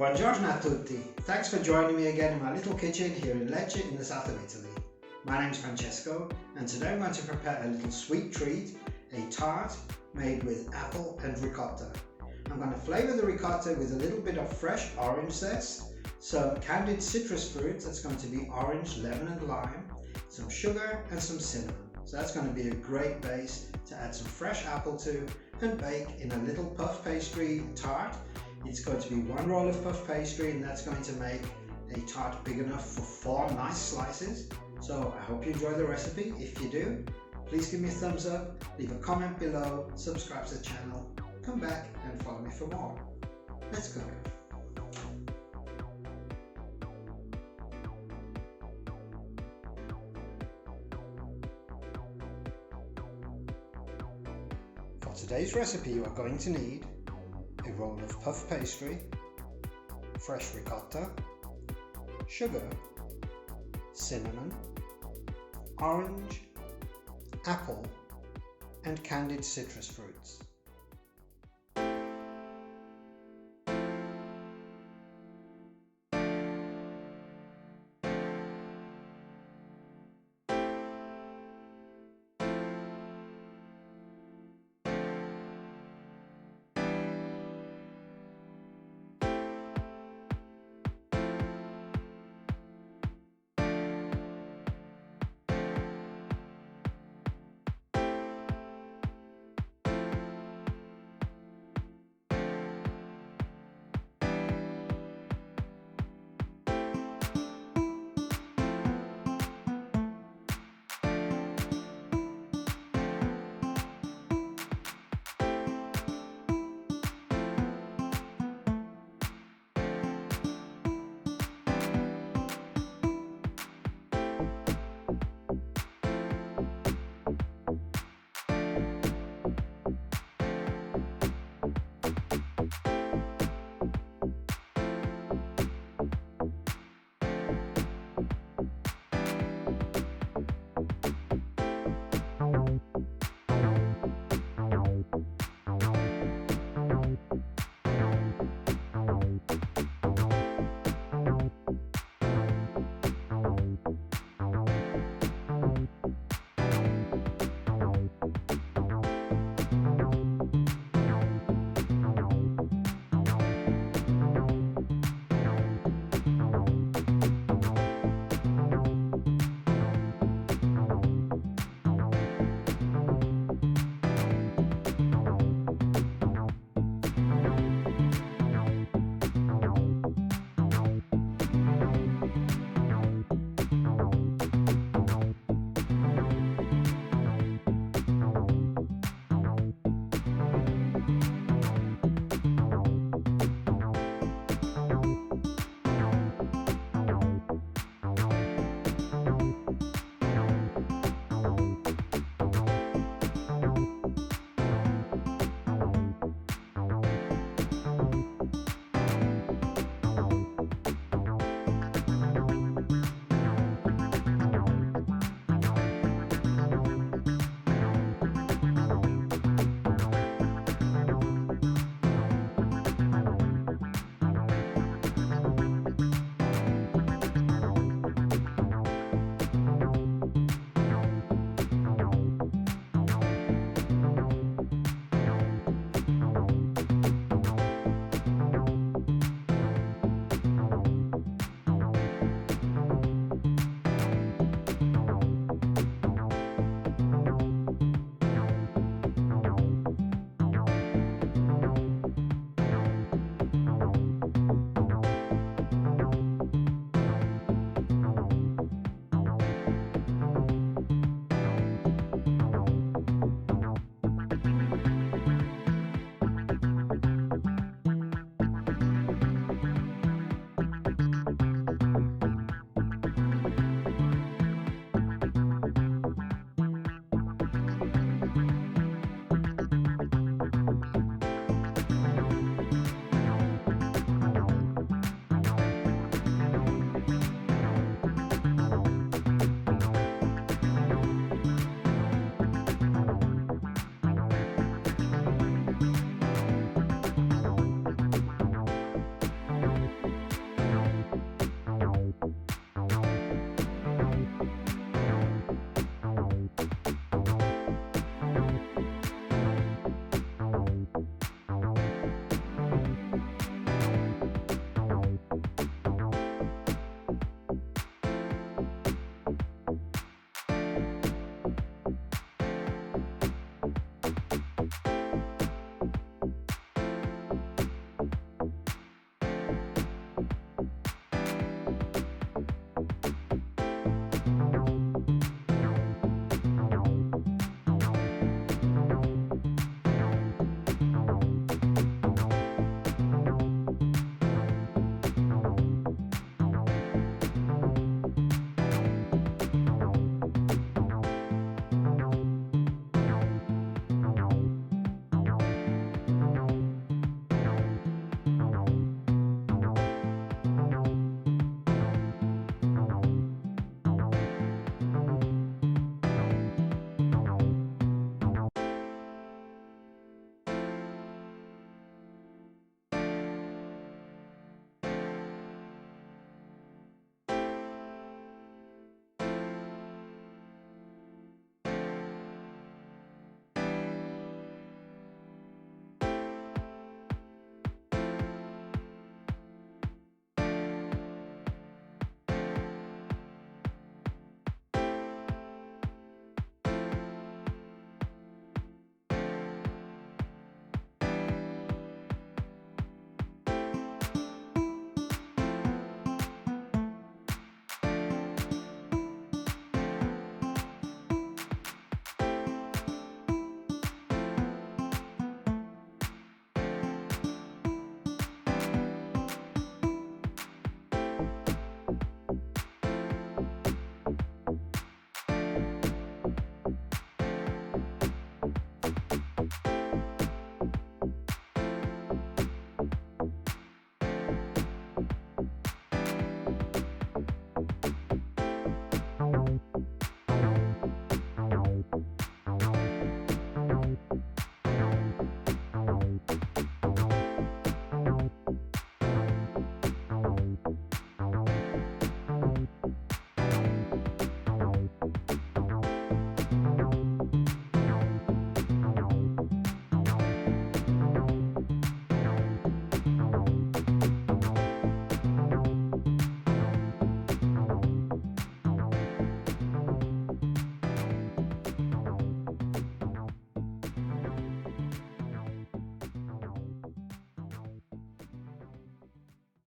Buongiorno a tutti. Thanks for joining me again in my little kitchen here in Lecce in the south of Italy. My name is Francesco and today I'm going to prepare a little sweet treat, a tart made with apple and ricotta. I'm going to flavour the ricotta with a little bit of fresh orange zest, some candied citrus fruits, that's going to be orange, lemon and lime, some sugar and some cinnamon. So that's going to be a great base to add some fresh apple to and bake in a little puff pastry tart. It's going to be one roll of puff pastry and that's going to make a tart big enough for 4 nice slices. So I hope you enjoy the recipe. If you do, please give me a thumbs up, leave a comment below, subscribe to the channel, come back and follow me for more. Let's go. For today's recipe you are going to need a roll of puff pastry, fresh ricotta, sugar, cinnamon, orange, apple and candied citrus fruits.